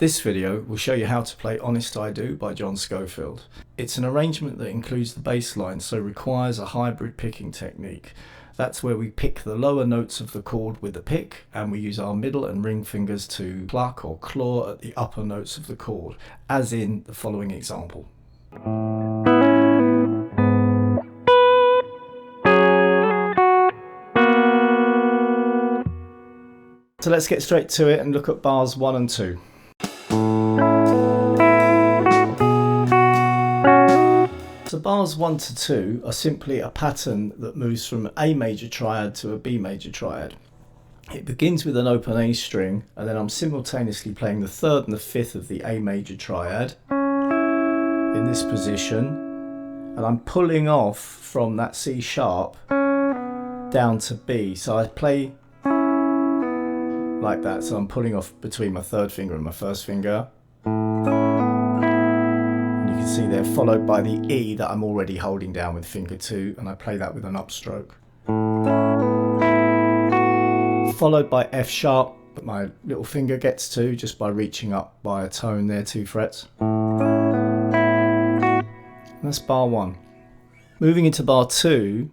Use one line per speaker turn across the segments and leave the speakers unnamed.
This video will show you how to play Honest I Do by John Scofield. It's an arrangement that includes the bass line, so requires a hybrid picking technique. That's where we pick the lower notes of the chord with the pick, and we use our middle and ring fingers to pluck or claw at the upper notes of the chord, as in the following example. So let's get straight to it and look at bars 1 and 2. So bars 1 to 2 are simply a pattern that moves from an A major triad to a B major triad. It begins with an open A string, and then I'm simultaneously playing the 3rd and the 5th of the A major triad in this position, and I'm pulling off from that C sharp down to B. So I play like that, so I'm pulling off between my 3rd finger and my 1st finger. You can see there, followed by the E that I'm already holding down with finger 2, and I play that with an upstroke. Followed by F sharp, that my little finger gets to just by reaching up by a tone there, 2 frets. And that's bar 1. Moving into bar 2.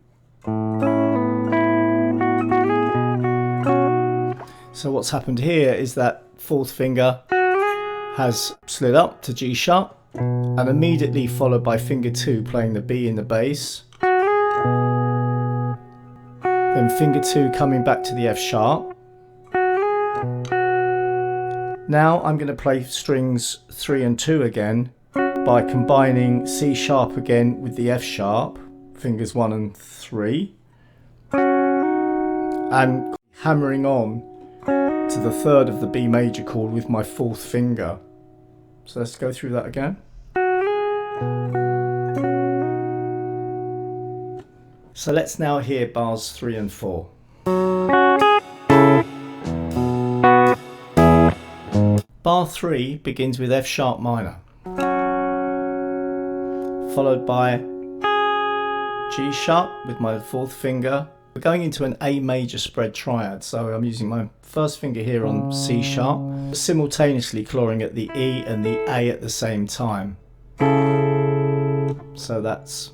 So what's happened here is that 4th finger has slid up to G sharp, and immediately followed by finger 2 playing the B in the bass, then finger 2 coming back to the F sharp. Now I'm going to play strings 3 and 2 again by combining C sharp again with the F sharp, fingers 1 and 3, and hammering on to the 3rd of the B major chord with my 4th finger. So let's go through that again. So let's now hear bars 3 and 4. Bar 3 begins with F sharp minor, followed by G sharp with my 4th finger. We're going into an A major spread triad, so I'm using my 1st finger here on C sharp, simultaneously clawing at the E and the A at the same time. So that's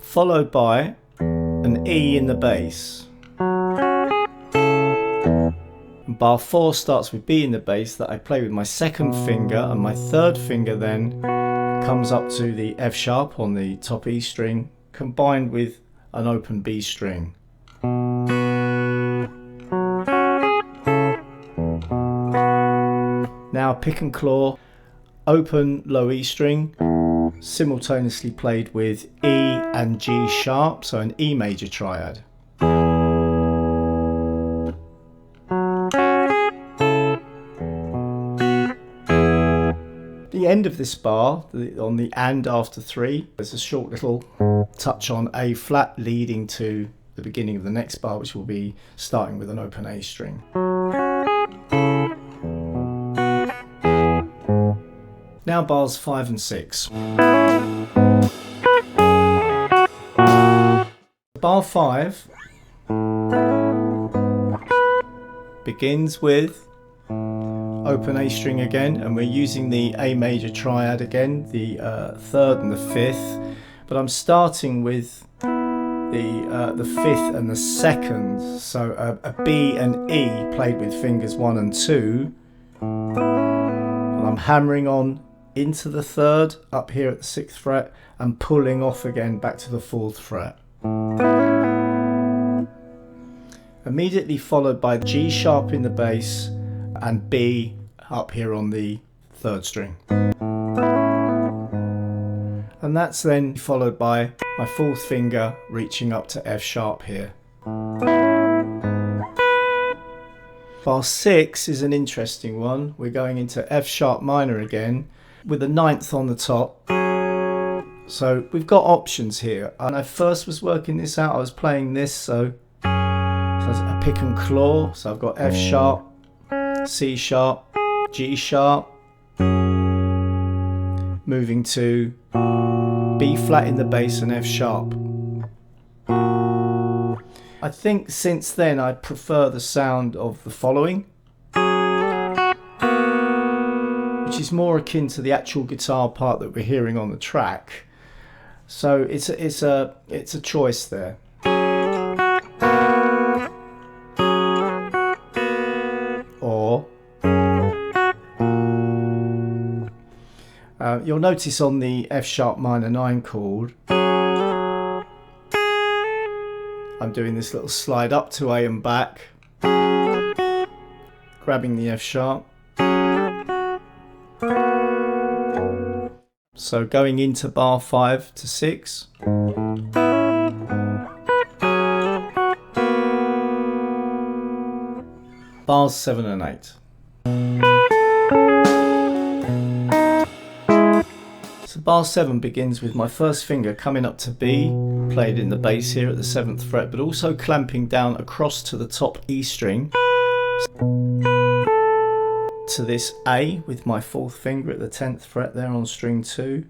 followed by an E in the bass. Bar 4 starts with B in the bass that I play with my 2nd finger, and my 3rd finger then comes up to the F sharp on the top E string, combined with an open B string. Now pick and claw, open low E string, simultaneously played with E and G sharp, so an E major triad. The end of this bar, on the and after 3, there's a short little touch on A flat leading to the beginning of the next bar, which will be starting with an open A string. Now bars 5 and 6. Bar 5 begins with open A string again, and we're using the A major triad again, the 3rd and the 5th, but I'm starting with the 5th and the 2nd, so a B and E played with fingers 1 and 2, and I'm hammering on into the 3rd up here at the 6th fret and pulling off again back to the 4th fret. Immediately followed by G sharp in the bass and B up here on the 3rd string. And that's then followed by my 4th finger reaching up to F sharp here. Bar 6 is an interesting one. We're going into F sharp minor again with a 9th on the top. So we've got options here. When I first was working this out, I was playing this, so it's a pick and claw. So I've got F sharp, C sharp, G sharp, moving to B flat in the bass and F sharp. I think since then I prefer the sound of the following. which is more akin to the actual guitar part that we're hearing on the track. So it's a choice there. Or you'll notice on the F sharp minor 9 chord, I'm doing this little slide up to A and back, grabbing the F sharp. So going into bar 5 to 6. Bars 7 and 8. So bar 7 begins with my first finger coming up to B, played in the bass here at the 7th fret, but also clamping down across to the top E string, to this A with my 4th finger at the 10th fret there on string 2.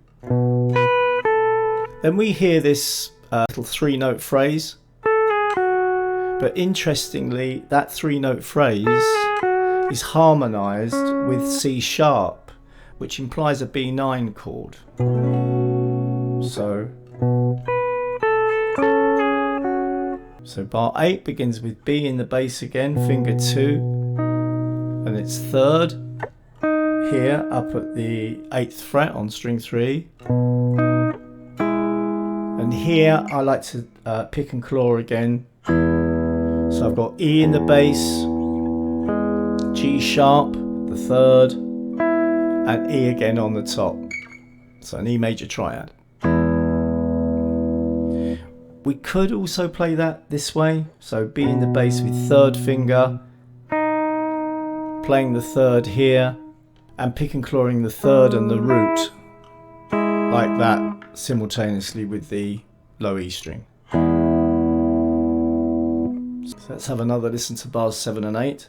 Then we hear this little 3-note phrase, but interestingly that 3-note phrase is harmonized with C sharp, which implies a B9 chord. So bar 8 begins with B in the bass again, finger 2, and it's 3rd here up at the 8th fret on string 3. And here I like to pick and claw again. So I've got E in the bass, G sharp, the 3rd, and E again on the top. So an E major triad. We could also play that this way. So B in the bass with 3rd finger, playing the 3rd here, and pick and clawing the 3rd and the root like that simultaneously with the low E string. So let's have another listen to bars 7 and 8.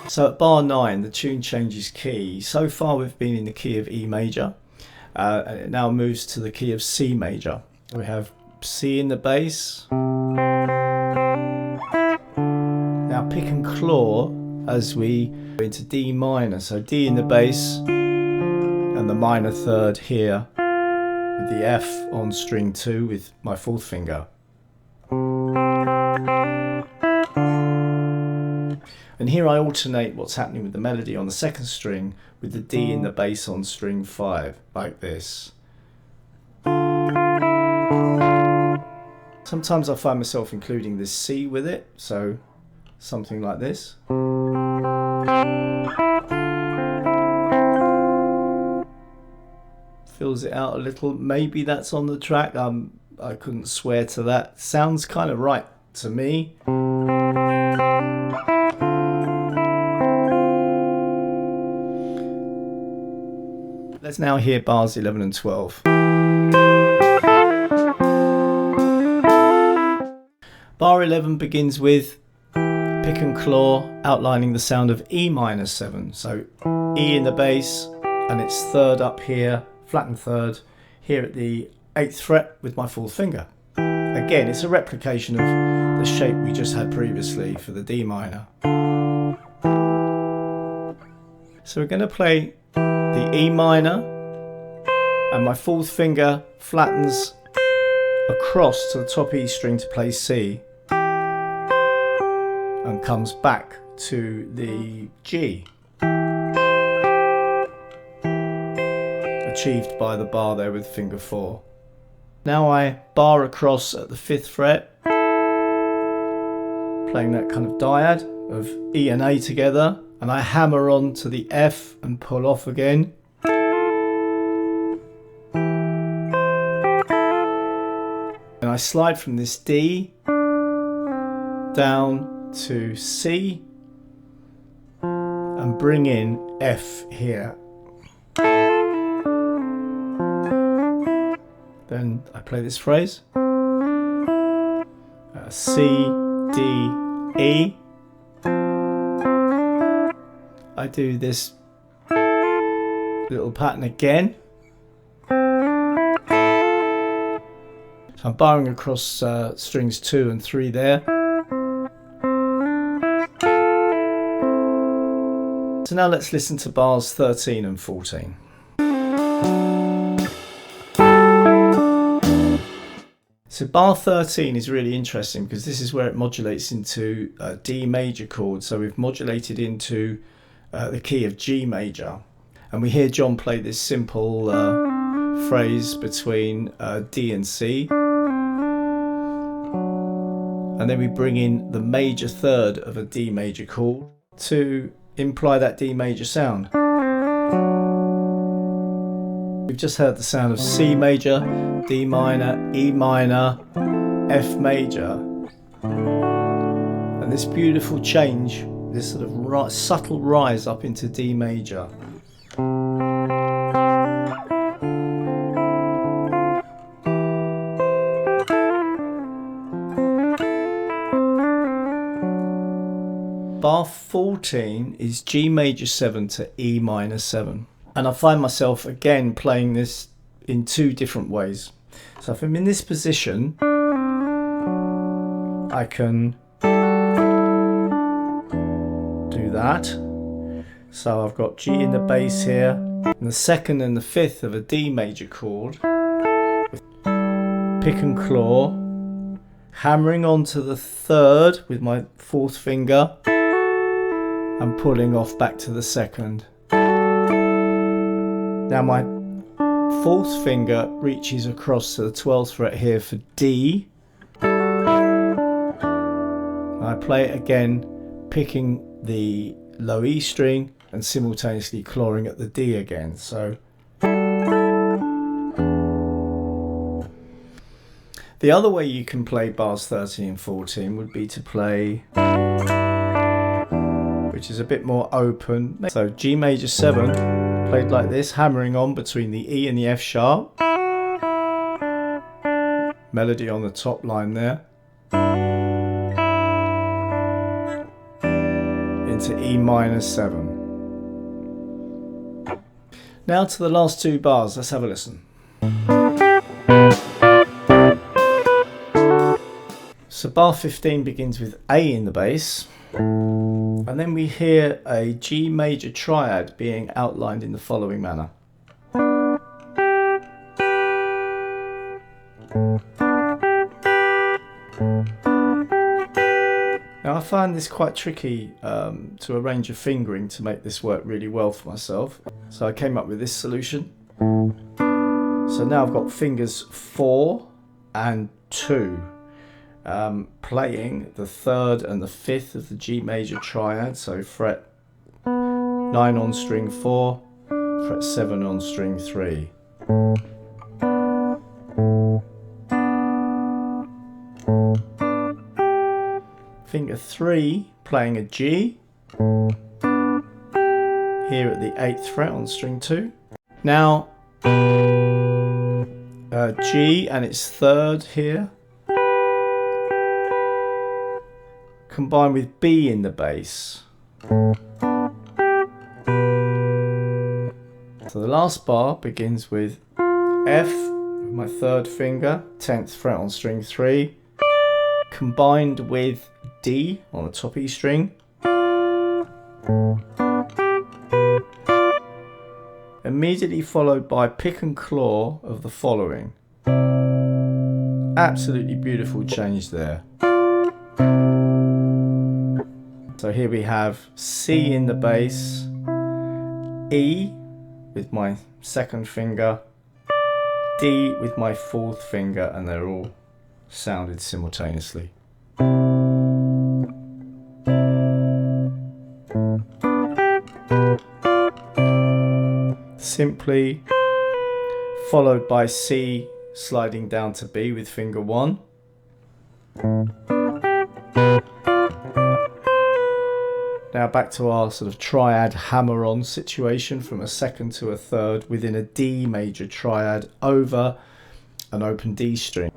So at bar 9 the tune changes key. So far we've been in the key of E major, and it now moves to the key of C major. We have C in the bass. Now pick and claw as we go into D minor. So D in the bass and the minor 3rd here with the F on string 2 with my 4th finger. And here I alternate what's happening with the melody on the 2nd string with the D in the bass on string 5, like this. Sometimes I find myself including this C with it, so something like this. Fills it out a little. Maybe that's on the track. I couldn't swear to that. Sounds kind of right to me. Let's now hear bars 11 and 12. Bar 11 begins with pick and claw, outlining the sound of E minor 7. So E in the bass, and it's 3rd up here, flattened 3rd, here at the 8th fret with my 4th finger. Again, it's a replication of the shape we just had previously for the D minor. So we're going to play the E minor, and my 4th finger flattens across to the top E string to play C, and comes back to the G, achieved by the bar there with finger 4. Now I bar across at the 5th fret, playing that kind of dyad of E and A together, and I hammer on to the F and pull off again. And I slide from this D down to C and bring in F here. Then I play this phrase, C, D, E. I do this little pattern again. So I'm barring across strings 2 and 3 there. So now let's listen to bars 13 and 14. So bar 13 is really interesting because this is where it modulates into a D major chord. So we've modulated into the key of G major. And we hear John play this simple phrase between D and C. And then we bring in the major third of a D major chord to imply that D major sound. We've just heard the sound of C major, D minor, E minor, F major, and this beautiful change, this sort of subtle rise up into D major. Bar 14 is G major 7 to E minor 7. And I find myself again playing this in 2 different ways. So if I'm in this position, I can do that. So I've got G in the bass here, and the 2nd and the 5th of a D major chord, with pick and claw, hammering onto the 3rd with my 4th finger, and pulling off back to the 2nd. Now my 4th finger reaches across to the 12th fret here for D. I play it again, picking the low E string and simultaneously clawing at the D again. So the other way you can play bars 13 and 14 would be to play, which is a bit more open. So G major 7 played like this, hammering on between the E and the F sharp. Melody on the top line there. Into E minor 7. Now to the last 2 bars, let's have a listen. So bar 15 begins with A in the bass. And then we hear a G major triad being outlined in the following manner. Now I find this quite tricky to arrange a fingering to make this work really well for myself. So I came up with this solution. So now I've got fingers 4 and 2. Playing the 3rd and the 5th of the G major triad, so fret 9 on string 4, fret 7 on string 3. Finger 3 playing a G here at the 8th fret on string 2. Now G and its 3rd here, combined with B in the bass. So the last bar begins with F, my 3rd finger, 10th fret on string 3, combined with D on the top E string, immediately followed by pick and claw of the following. Absolutely beautiful change there. So here we have C in the bass, E with my 2nd finger, D with my 4th finger, and they're all sounded simultaneously. Simply followed by C sliding down to B with finger 1. Now back to our sort of triad hammer-on situation from a 2nd to a 3rd within a D major triad over an open D string.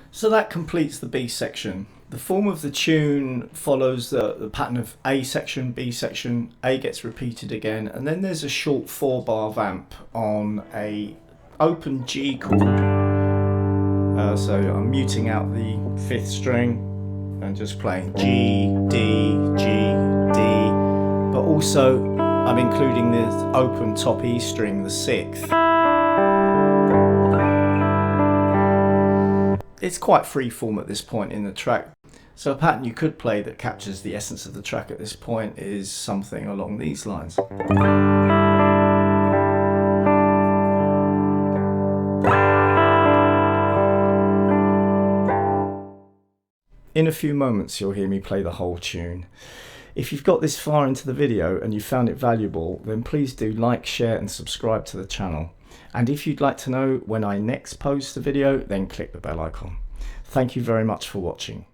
So that completes the B section. The form of the tune follows the pattern of A section, B section, A gets repeated again, and then there's a short 4-bar vamp on a open G chord. So I'm muting out the 5th string and just playing G, D, G, D, but also I'm including the open top E string, the 6th. It's quite free form at this point in the track. So a pattern you could play that captures the essence of the track at this point is something along these lines. In a few moments you'll hear me play the whole tune. If you've got this far into the video and you found it valuable, then please do like, share and subscribe to the channel. And if you'd like to know when I next post a video, then click the bell icon. Thank you very much for watching.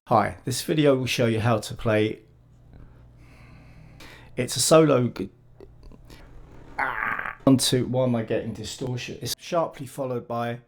Hi, this video will show you how to play. It's a solo. Why am I getting distortion? It's sharply followed by.